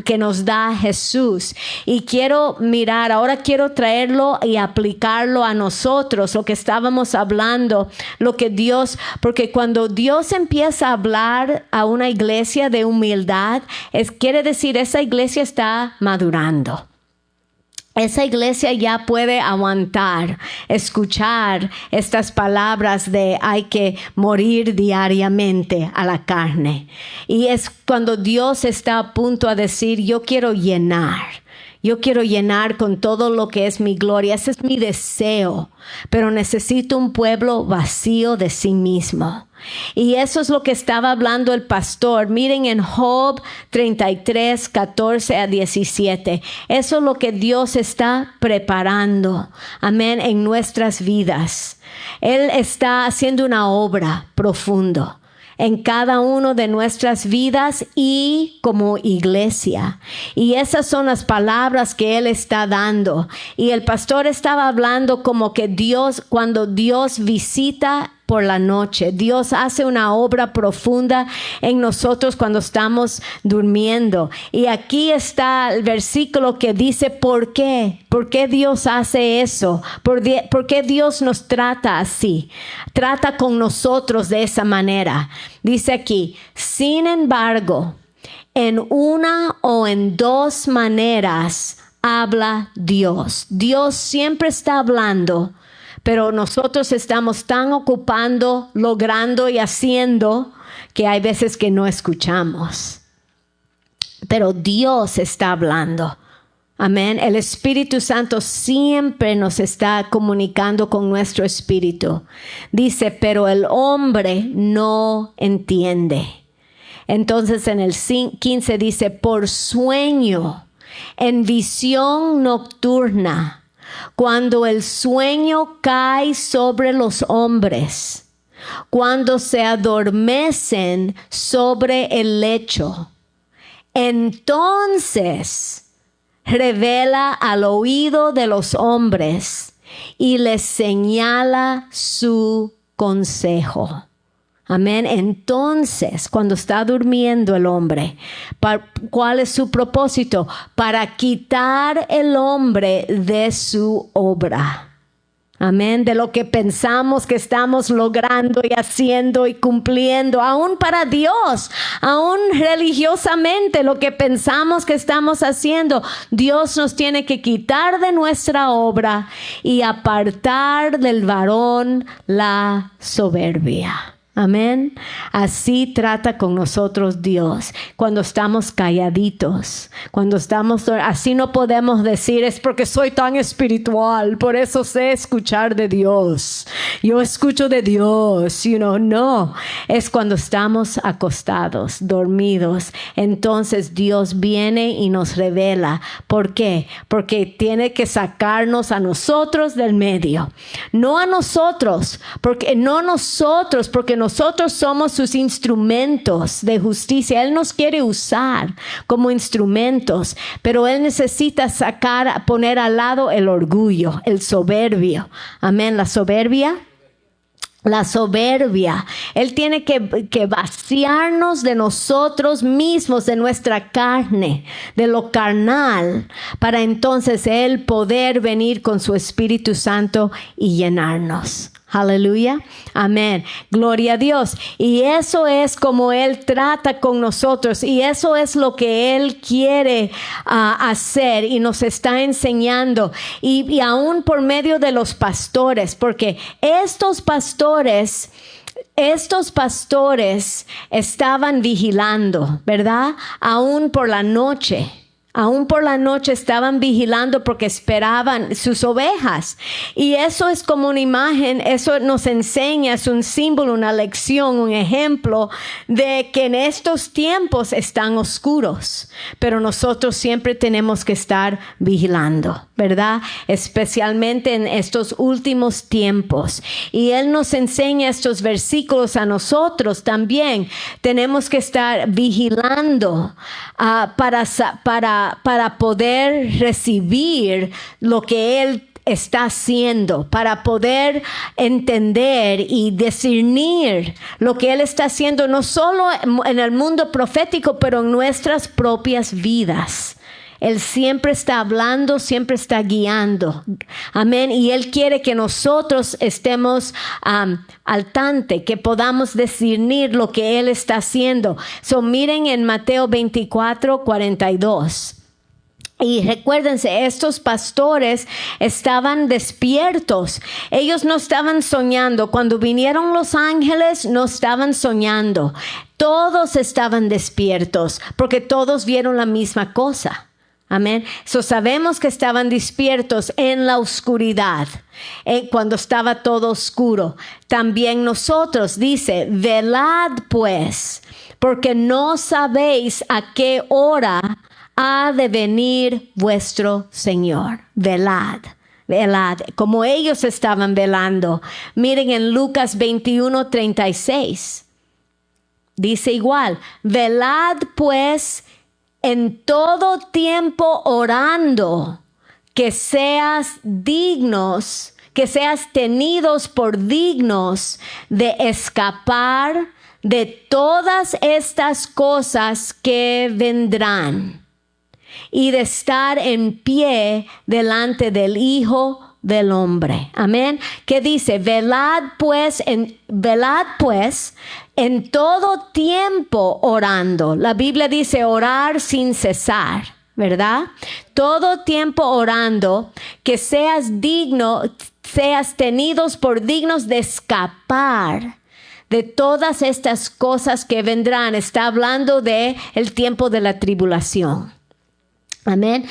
que nos da Jesús. Y ahora quiero traerlo y aplicarlo a nosotros, lo que estábamos hablando, porque cuando Dios empieza a hablar a una iglesia de humildad, quiere decir esa iglesia está madurando. Esa iglesia ya puede aguantar, escuchar estas palabras de hay que morir diariamente a la carne. Y es cuando Dios está a punto de decir, yo quiero llenar con todo lo que es mi gloria. Ese es mi deseo, pero necesito un pueblo vacío de sí mismo. Y eso es lo que estaba hablando el pastor. Miren en Job 33, 14 a 17. Eso es lo que Dios está preparando, amén, en nuestras vidas. Él está haciendo una obra profunda en cada uno de nuestras vidas y como iglesia. Y esas son las palabras que Él está dando. Y el pastor estaba hablando como que cuando Dios visita por la noche, Dios hace una obra profunda en nosotros cuando estamos durmiendo. Y aquí está el versículo que dice, ¿por qué? ¿Por qué Dios hace eso? ¿Por qué Dios nos trata así? Trata con nosotros de esa manera. Dice aquí, sin embargo, en una o en dos maneras habla Dios. Dios siempre está hablando, pero nosotros estamos tan ocupando, logrando y haciendo que hay veces que no escuchamos. Pero Dios está hablando. Amén. El Espíritu Santo siempre nos está comunicando con nuestro espíritu. Dice, pero el hombre no entiende. Entonces en el 15 dice, por sueño, en visión nocturna, cuando el sueño cae sobre los hombres, cuando se adormecen sobre el lecho, entonces revela al oído de los hombres y les señala su consejo. Amén. Entonces, cuando está durmiendo el hombre, ¿cuál es su propósito? Para quitar el hombre de su obra. Amén, de lo que pensamos que estamos logrando y haciendo y cumpliendo, aún para Dios, aún religiosamente, lo que pensamos que estamos haciendo, Dios nos tiene que quitar de nuestra obra y apartar del varón la soberbia. Amén. Así trata con nosotros Dios cuando estamos calladitos, cuando estamos, así no podemos decir es porque soy tan espiritual, por eso sé escuchar de Dios. Yo escucho de Dios, no, es cuando estamos acostados, dormidos. Entonces Dios viene y nos revela. ¿Por qué? Porque tiene que sacarnos a nosotros del medio. No a nosotros, porque nosotros somos sus instrumentos de justicia. Él nos quiere usar como instrumentos, pero Él necesita poner al lado el orgullo, el soberbio. Amén, la soberbia. Él tiene que vaciarnos de nosotros mismos, de nuestra carne, de lo carnal, para entonces Él poder venir con su Espíritu Santo y llenarnos. Aleluya. Amén. Gloria a Dios. Y eso es como Él trata con nosotros. Y eso es lo que Él quiere hacer y nos está enseñando. Y aún por medio de los pastores. Porque estos pastores estaban vigilando, ¿verdad? Aún por la noche. Aún por la noche estaban vigilando porque esperaban sus ovejas. Y eso es como una imagen, eso nos enseña, es un símbolo, una lección, un ejemplo de que en estos tiempos están oscuros. Pero nosotros siempre tenemos que estar vigilando, ¿verdad? Especialmente en estos últimos tiempos. Y Él nos enseña estos versículos a nosotros también. Tenemos que estar vigilando para poder recibir lo que Él está haciendo, para poder entender y discernir lo que Él está haciendo, no solo en el mundo profético, pero en nuestras propias vidas. Él siempre está hablando, siempre está guiando. Amén. Y Él quiere que nosotros estemos al tanto, que podamos discernir lo que Él está haciendo. Miren en Mateo 24:42. Y recuérdense, estos pastores estaban despiertos. Ellos no estaban soñando. Cuando vinieron los ángeles, no estaban soñando. Todos estaban despiertos porque todos vieron la misma cosa. Amén. Sabemos que estaban despiertos en la oscuridad, cuando estaba todo oscuro. También nosotros, dice, velad pues, porque no sabéis a qué hora ha de venir vuestro Señor. Velad. Como ellos estaban velando. Miren en Lucas 21:36. Dice igual, velad pues en todo tiempo orando, que seas tenidos por dignos de escapar de todas estas cosas que vendrán y de estar en pie delante del Hijo del Hombre. Amén. ¿Qué dice? Velad pues en todo tiempo orando. La Biblia dice orar sin cesar, ¿verdad? Todo tiempo orando, que seas tenidos por dignos de escapar de todas estas cosas que vendrán. Está hablando de el tiempo de la tribulación. Amén.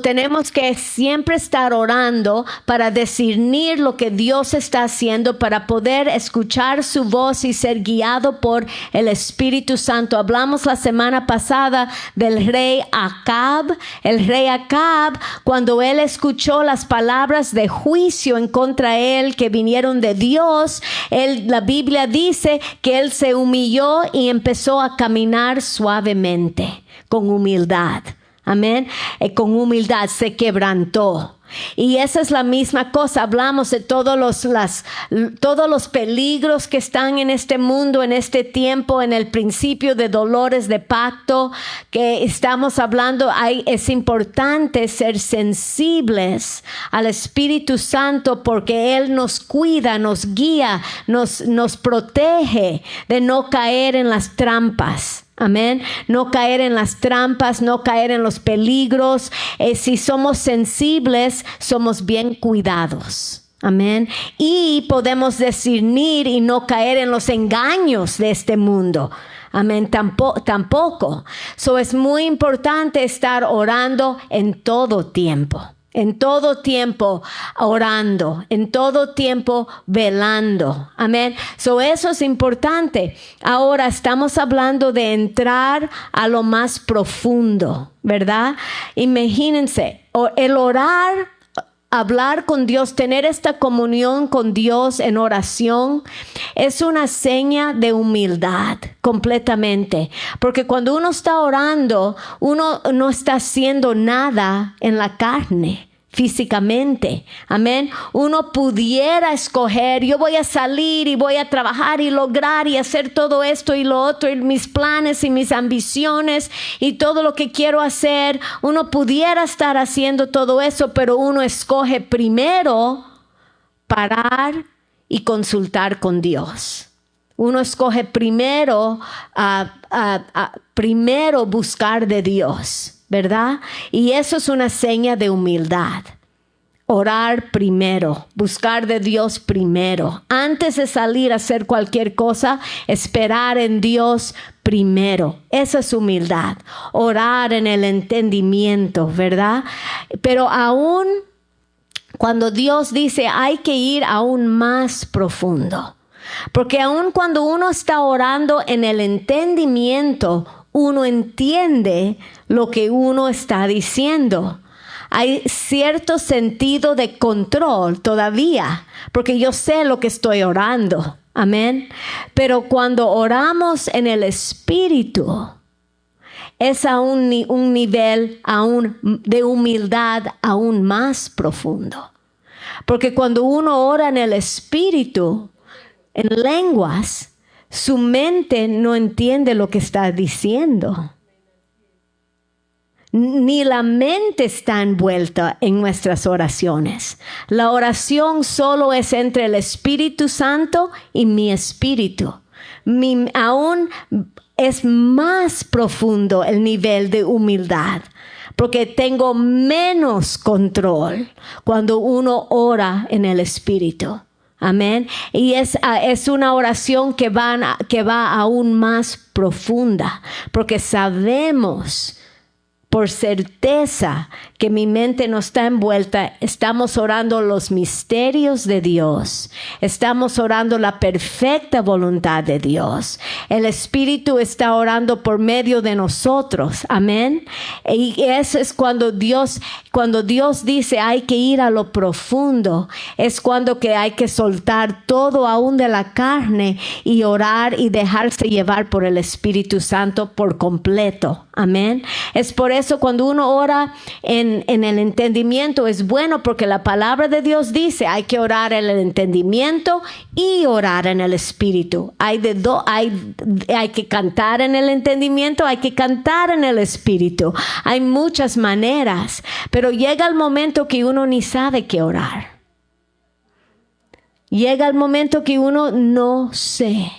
Tenemos que siempre estar orando para discernir lo que Dios está haciendo, para poder escuchar su voz y ser guiado por el Espíritu Santo. Hablamos la semana pasada del rey Acab. El rey Acab, cuando él escuchó las palabras de juicio en contra de él que vinieron de Dios, la Biblia dice que él se humilló y empezó a caminar suavemente, con humildad. Amén. Con humildad se quebrantó. Y esa es la misma cosa. Hablamos de todos los peligros que están en este mundo, en este tiempo, en el principio de dolores de pacto que estamos hablando. Es importante ser sensibles al Espíritu Santo porque Él nos cuida, nos guía, nos protege de no caer en las trampas. Amén. No caer en las trampas, no caer en los peligros. Si somos sensibles, somos bien cuidados. Amén. Y podemos discernir y no caer en los engaños de este mundo. Amén. Tampoco. So es muy importante estar orando en todo tiempo. En todo tiempo orando, en todo tiempo velando. Amén. So eso es importante. Ahora estamos hablando de entrar a lo más profundo, ¿verdad? Imagínense, el orar, hablar con Dios, tener esta comunión con Dios en oración es una seña de humildad completamente. Porque cuando uno está orando, uno no está haciendo nada en la carne. Físicamente, amén. Uno pudiera escoger, yo voy a salir y voy a trabajar y lograr y hacer todo esto y lo otro y mis planes y mis ambiciones y todo lo que quiero hacer. Uno pudiera estar haciendo todo eso, pero uno escoge primero parar y consultar con Dios. Uno escoge primero buscar de Dios. ¿Verdad? Y eso es una seña de humildad. Orar primero, buscar de Dios primero. Antes de salir a hacer cualquier cosa, esperar en Dios primero. Esa es humildad. Orar en el entendimiento, ¿verdad? Pero aún cuando Dios dice hay que ir aún más profundo. Porque aún cuando uno está orando en el entendimiento, uno entiende lo que uno está diciendo. Hay cierto sentido de control todavía, porque yo sé lo que estoy orando. Amén. Pero cuando oramos en el Espíritu, es a un nivel aún de humildad aún más profundo. Porque cuando uno ora en el Espíritu, en lenguas, su mente no entiende lo que está diciendo. Ni la mente está envuelta en nuestras oraciones. La oración solo es entre el Espíritu Santo y mi espíritu. Aún es más profundo el nivel de humildad, porque tengo menos control cuando uno ora en el Espíritu. Amén. Y es una oración que va aún más profunda, porque sabemos por certeza que mi mente no está envuelta. Estamos orando los misterios de Dios. Estamos orando la perfecta voluntad de Dios. El Espíritu está orando por medio de nosotros. Amén. Y eso es cuando Dios dice hay que ir a lo profundo. Es cuando que hay que soltar todo aún de la carne y orar y dejarse llevar por el Espíritu Santo por completo. Amén. Es por eso cuando uno ora en el entendimiento es bueno, porque la palabra de Dios dice hay que orar en el entendimiento y orar en el Espíritu. Hay que cantar en el entendimiento, hay que cantar en el Espíritu. Hay muchas maneras, pero llega el momento que uno ni sabe qué orar. Llega el momento que uno no sé.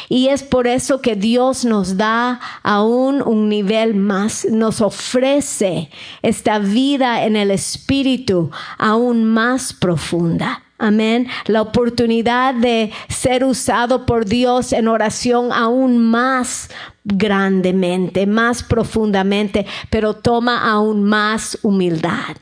Y es por eso que Dios nos da aún un nivel más, nos ofrece esta vida en el Espíritu aún más profunda. Amén. La oportunidad de ser usado por Dios en oración aún más grandemente, más profundamente, pero toma aún más humildad.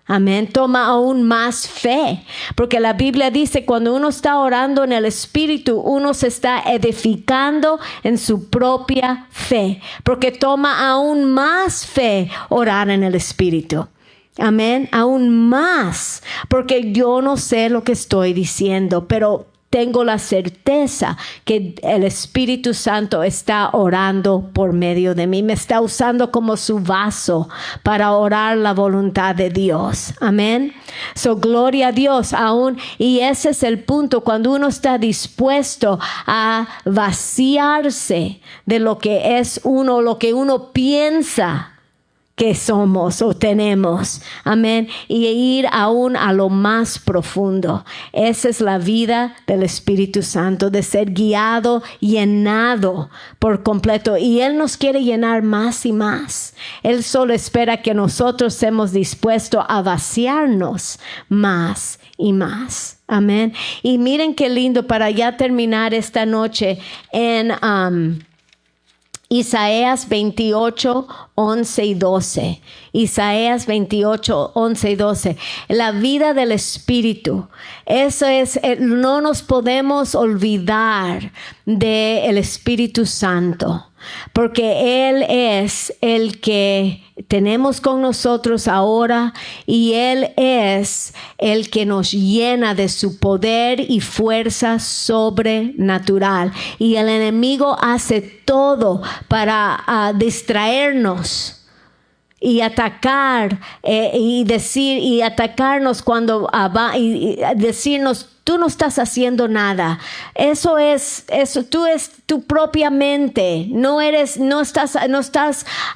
Amén. Toma aún más fe, porque la Biblia dice cuando uno está orando en el Espíritu, uno se está edificando en su propia fe, porque toma aún más fe orar en el Espíritu. Amén. Aún más, porque yo no sé lo que estoy diciendo, pero tengo la certeza que el Espíritu Santo está orando por medio de mí. Me está usando como su vaso para orar la voluntad de Dios. Amén. So, gloria a Dios aún. Y ese es el punto, cuando uno está dispuesto a vaciarse de lo que es uno, lo que uno piensa que somos o tenemos. Amén. Y ir aún a lo más profundo. Esa es la vida del Espíritu Santo, de ser guiado, llenado por completo. Y Él nos quiere llenar más y más. Él solo espera que nosotros estemos dispuestos a vaciarnos más y más. Amén. Y miren qué lindo para ya terminar esta noche en Isaías 28, 11 y 12. Isaías 28, 11 y 12. La vida del Espíritu. Eso es, no nos podemos olvidar del Espíritu Santo. Porque Él es el que tenemos con nosotros ahora y Él es el que nos llena de su poder y fuerza sobrenatural. Y el enemigo hace todo para distraernos y atacar y decir y atacarnos cuando y decirnos: tú no estás haciendo nada. Eso, tú es tu propia mente. No estás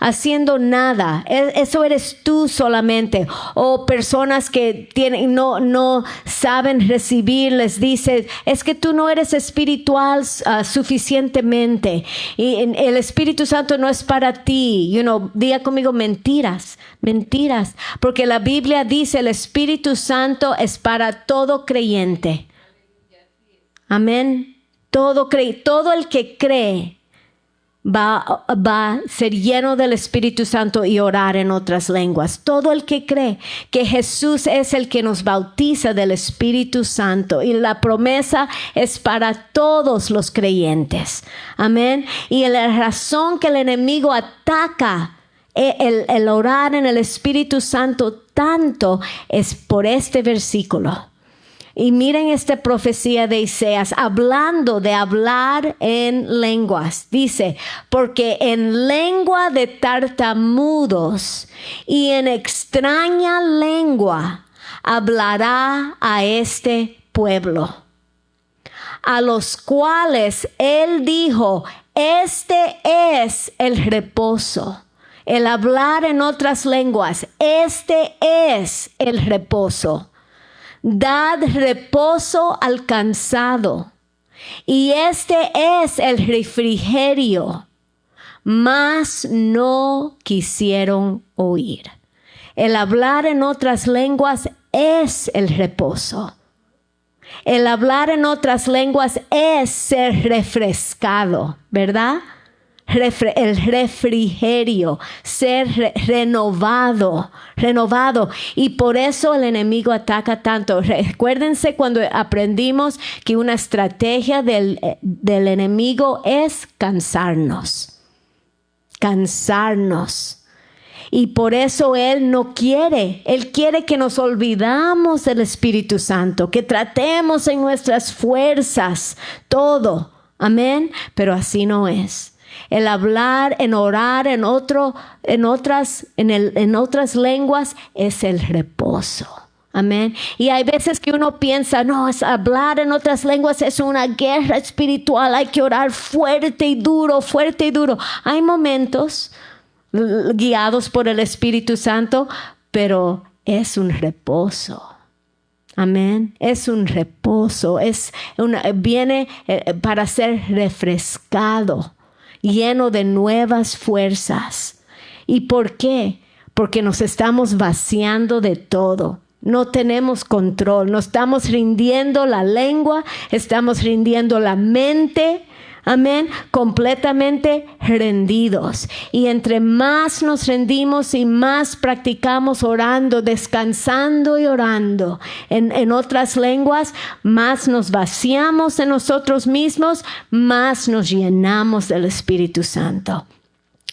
haciendo nada. Eso eres tú solamente. O personas que no saben recibir, les dice: es que tú no eres espiritual suficientemente. Y el Espíritu Santo no es para ti. Diga conmigo: mentiras. Mentiras. Porque la Biblia dice: el Espíritu Santo es para todo creyente. Amén. Todo el que cree va a ser lleno del Espíritu Santo y orar en otras lenguas. Todo el que cree que Jesús es el que nos bautiza del Espíritu Santo. Y la promesa es para todos los creyentes. Amén. Y la razón que el enemigo ataca el orar en el Espíritu Santo tanto es por este versículo. Y miren esta profecía de Isaías, hablando de hablar en lenguas. Dice: porque en lengua de tartamudos y en extraña lengua hablará a este pueblo, a los cuales Él dijo: este es el reposo. El hablar en otras lenguas, este es el reposo. Dad reposo al cansado, y este es el refrigerio, mas no quisieron oír. El hablar en otras lenguas es el reposo. El hablar en otras lenguas es ser refrescado, ¿verdad? El refrigerio, ser renovado. Y por eso el enemigo ataca tanto. Recuérdense cuando aprendimos que una estrategia del enemigo es cansarnos. Y por eso Él no quiere. Él quiere que nos olvidamos del Espíritu Santo, que tratemos en nuestras fuerzas todo. Amén. Pero así no es. El hablar, en orar en otras lenguas es el reposo. Amén. Y hay veces que uno piensa: no, hablar en otras lenguas es una guerra espiritual. Hay que orar fuerte y duro. Hay momentos guiados por el Espíritu Santo, pero es un reposo. Amén. Es un reposo. Viene para ser refrescado, lleno de nuevas fuerzas. ¿Y por qué? Porque nos estamos vaciando de todo. No tenemos control. No estamos rindiendo la lengua, estamos rindiendo la mente. Amén. Completamente rendidos. Y entre más nos rendimos y más practicamos orando, descansando y orando en otras lenguas, más nos vaciamos en nosotros mismos, más nos llenamos del Espíritu Santo.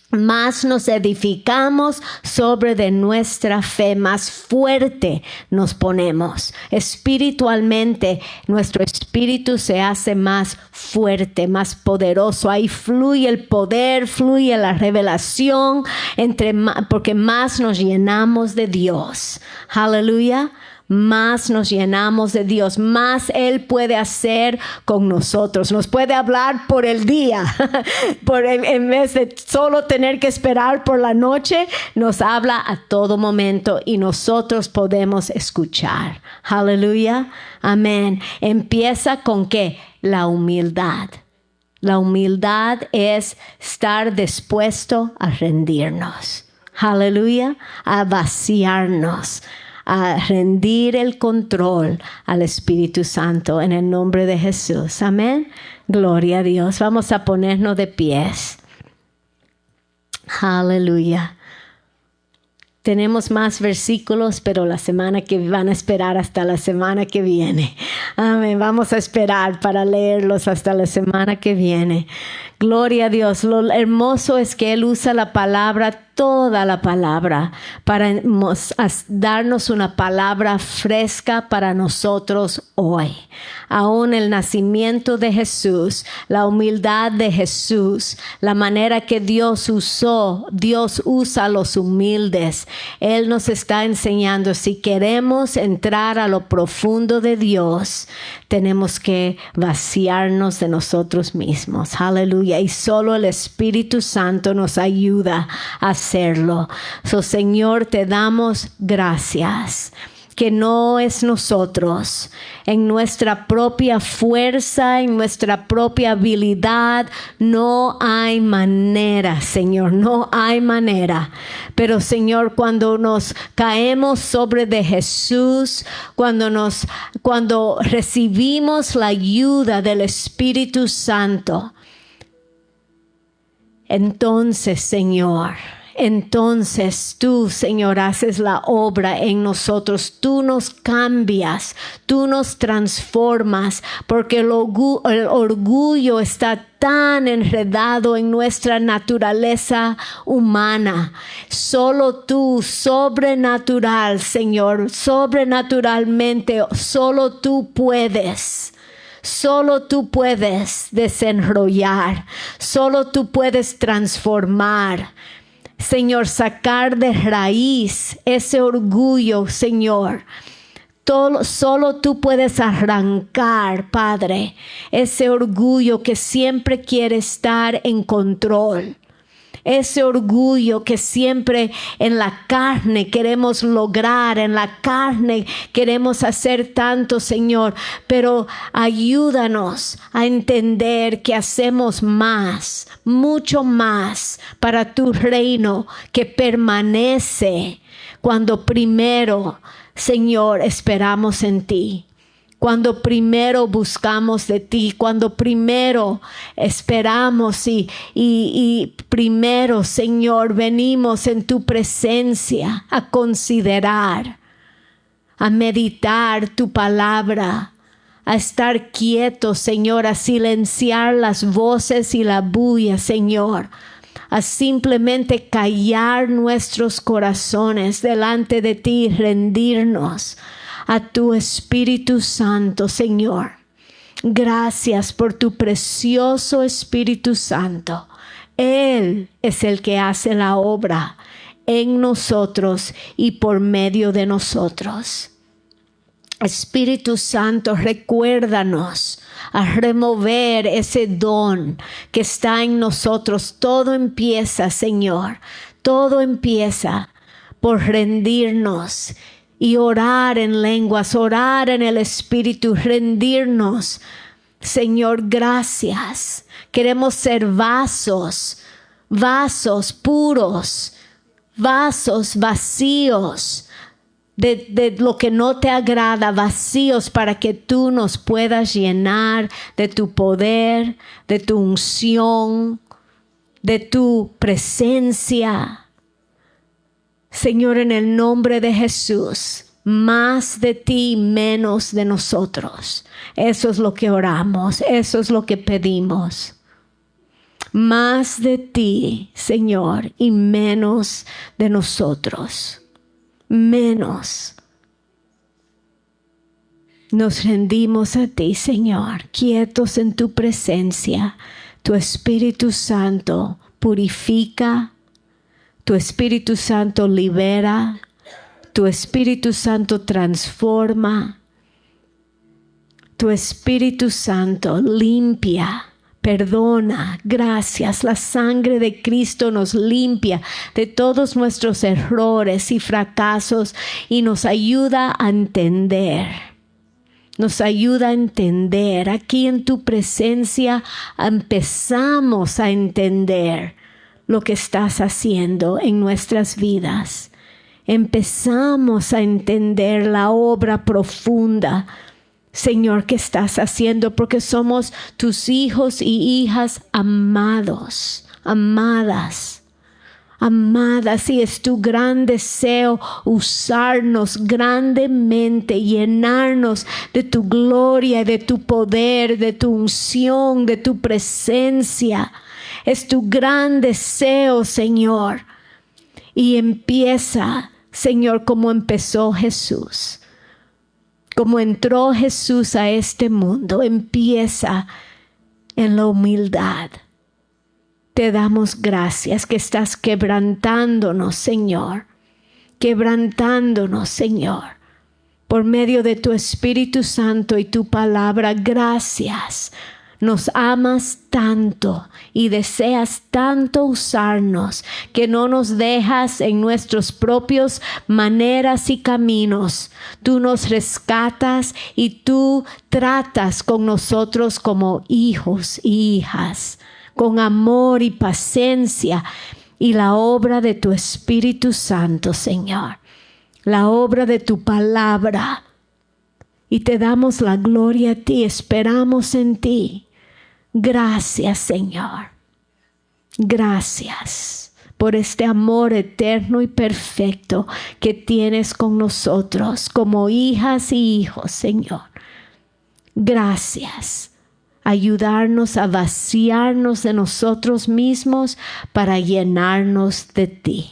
más nos edificamos sobre de nuestra fe, más fuerte nos ponemos. Espiritualmente, nuestro espíritu se hace más fuerte, más poderoso. Ahí fluye el poder, fluye la revelación, porque más nos llenamos de Dios. Aleluya. Más nos llenamos de Dios, más Él puede hacer con nosotros. Nos puede hablar por el día, en vez de solo tener que esperar por la noche, nos habla a todo momento y nosotros podemos escuchar. Aleluya, amén. Empieza con ¿qué? La humildad. La humildad es estar dispuesto a rendirnos. Aleluya, a vaciarnos, a rendir el control al Espíritu Santo en el nombre de Jesús. Amén. Gloria a Dios. Vamos a ponernos de pies. Aleluya. Tenemos más versículos, pero la semana que van a esperar hasta la semana que viene. Amén. Vamos a esperar para leerlos hasta la semana que viene. Gloria a Dios. Lo hermoso es que Él usa la palabra, toda la palabra, para darnos una palabra fresca para nosotros hoy. Aún el nacimiento de Jesús, la humildad de Jesús, la manera que Dios usa a los humildes. Él nos está enseñando, si queremos entrar a lo profundo de Dios, tenemos que vaciarnos de nosotros mismos. Aleluya. Y solo el Espíritu Santo nos ayuda a hacerlo. Señor, te damos gracias. Que no es nosotros, en nuestra propia fuerza, en nuestra propia habilidad, no hay manera, Señor, no hay manera. Pero, Señor, cuando nos caemos sobre de Jesús, cuando recibimos la ayuda del Espíritu Santo, entonces, Señor, tú, Señor, haces la obra en nosotros. Tú nos cambias, tú nos transformas, porque el orgullo está tan enredado en nuestra naturaleza humana. Solo tú, sobrenatural, Señor, sobrenaturalmente, solo tú puedes. Solo tú puedes desenrollar, solo tú puedes transformar. Señor, sacar de raíz ese orgullo, Señor. Solo tú puedes arrancar, Padre, ese orgullo que siempre quiere estar en control. Ese orgullo que siempre en la carne queremos lograr, en la carne queremos hacer tanto, Señor. Pero ayúdanos a entender que hacemos más, mucho más para tu reino que permanece cuando primero, Señor, esperamos en ti. Cuando primero buscamos de ti, cuando primero esperamos y primero, Señor, venimos en tu presencia a considerar, a meditar tu palabra, a estar quietos, Señor, a silenciar las voces y la bulla, Señor, a simplemente callar nuestros corazones delante de ti y rendirnos a tu Espíritu Santo, Señor. Gracias por tu precioso Espíritu Santo. Él es el que hace la obra en nosotros y por medio de nosotros. Espíritu Santo, recuérdanos a remover ese don que está en nosotros. Todo empieza, Señor, todo empieza por rendirnos y orar en lenguas, orar en el Espíritu, rendirnos. Señor, gracias. Queremos ser vasos puros, vasos vacíos de lo que no te agrada, vacíos para que tú nos puedas llenar de tu poder, de tu unción, de tu presencia. Señor, en el nombre de Jesús, más de ti, menos de nosotros. Eso es lo que oramos, eso es lo que pedimos. Más de ti, Señor, y menos de nosotros. Menos. Nos rendimos a ti, Señor, quietos en tu presencia. Tu Espíritu Santo purifica. Tu Espíritu Santo libera. Tu Espíritu Santo transforma. Tu Espíritu Santo limpia, perdona. Gracias. La sangre de Cristo nos limpia de todos nuestros errores y fracasos y nos ayuda a entender. Nos ayuda a entender. Aquí en tu presencia empezamos a entender lo que estás haciendo en nuestras vidas. Empezamos a entender la obra profunda, Señor, que estás haciendo, porque somos tus hijos y hijas amados, amadas. Amadas, y es tu gran deseo usarnos grandemente, llenarnos de tu gloria, de tu poder, de tu unción, de tu presencia. Es tu gran deseo, Señor. Y empieza, Señor, como empezó Jesús. Como entró Jesús a este mundo, empieza en la humildad. Te damos gracias que estás quebrantándonos, Señor. Quebrantándonos, Señor. Por medio de tu Espíritu Santo y tu palabra, gracias. Nos amas tanto y deseas tanto usarnos que no nos dejas en nuestros propios maneras y caminos. Tú nos rescatas y tú tratas con nosotros como hijos y hijas, con amor y paciencia, y la obra de tu Espíritu Santo, Señor, la obra de tu palabra. Y te damos la gloria a ti, esperamos en ti. Gracias, Señor. Gracias por este amor eterno y perfecto que tienes con nosotros como hijas y hijos, Señor. Gracias. Ayudarnos a vaciarnos de nosotros mismos para llenarnos de ti.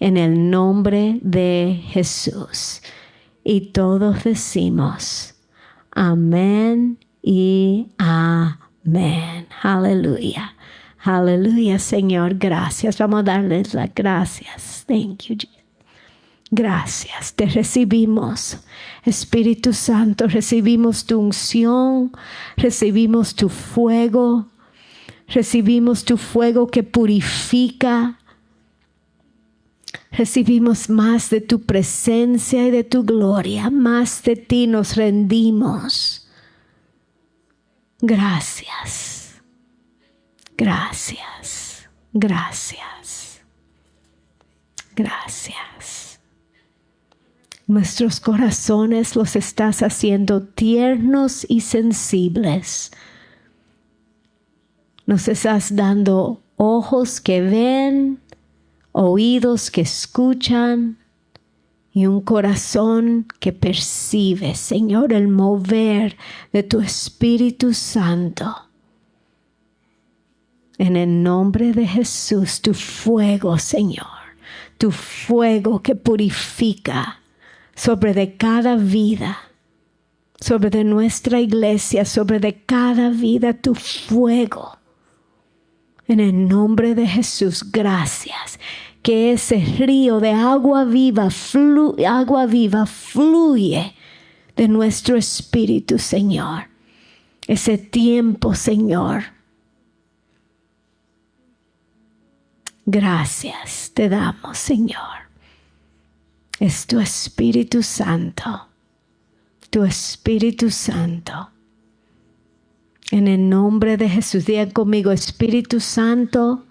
En el nombre de Jesús. Y todos decimos amén y amén. Aleluya. Aleluya, Señor. Gracias. Vamos a darles las gracias. Thank you, Jesus. Gracias, te recibimos, Espíritu Santo, recibimos tu unción, recibimos tu fuego que purifica, recibimos más de tu presencia y de tu gloria, más de ti nos rendimos. Gracias, gracias, gracias, gracias. Nuestros corazones los estás haciendo tiernos y sensibles. Nos estás dando ojos que ven, oídos que escuchan y un corazón que percibe, Señor, el mover de tu Espíritu Santo. En el nombre de Jesús, tu fuego, Señor, tu fuego que purifica, sobre de cada vida, sobre de nuestra iglesia, sobre de cada vida, tu fuego. En el nombre de Jesús, gracias. Que ese río de agua viva fluye de nuestro espíritu, Señor. Ese tiempo, Señor. Gracias te damos, Señor. Es tu Espíritu Santo, tu Espíritu Santo. En el nombre de Jesús, digan conmigo, Espíritu Santo,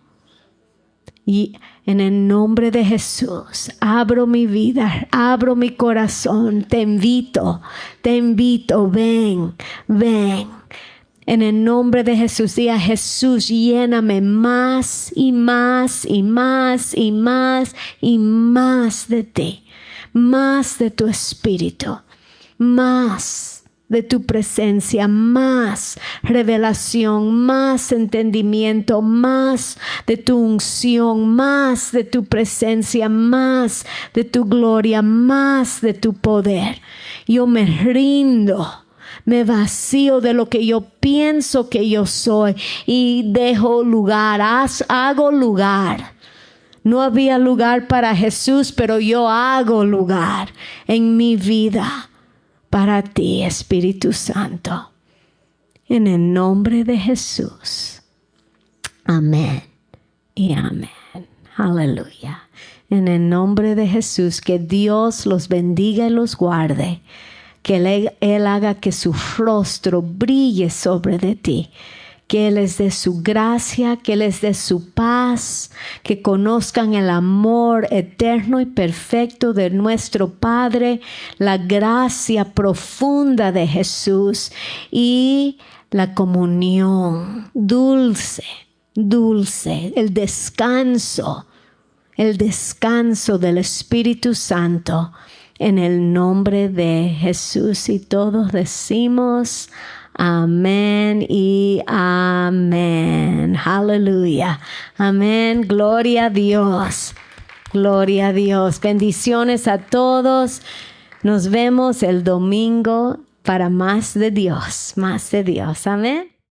y en el nombre de Jesús, abro mi vida, abro mi corazón, te invito, ven, ven. En el nombre de Jesús, diga Jesús, lléname más y más y más y más y más de ti. Más de tu espíritu, más de tu presencia, más revelación, más entendimiento, más de tu unción, más de tu presencia, más de tu gloria, más de tu poder. Yo me rindo, me vacío de lo que yo pienso que yo soy y dejo lugar, hago lugar. No había lugar para Jesús, pero yo hago lugar en mi vida para ti, Espíritu Santo. En el nombre de Jesús. Amén y amén. Aleluya. En el nombre de Jesús, que Dios los bendiga y los guarde. Que Él haga que su rostro brille sobre de ti. Que Él les dé su gracia, que Él les dé su paz, que conozcan el amor eterno y perfecto de nuestro Padre, la gracia profunda de Jesús y la comunión dulce, el descanso del Espíritu Santo en el nombre de Jesús. Y todos decimos amén y amén. Aleluya. Amén. Gloria a Dios. Gloria a Dios. Bendiciones a todos. Nos vemos el domingo para más de Dios. Más de Dios. Amén.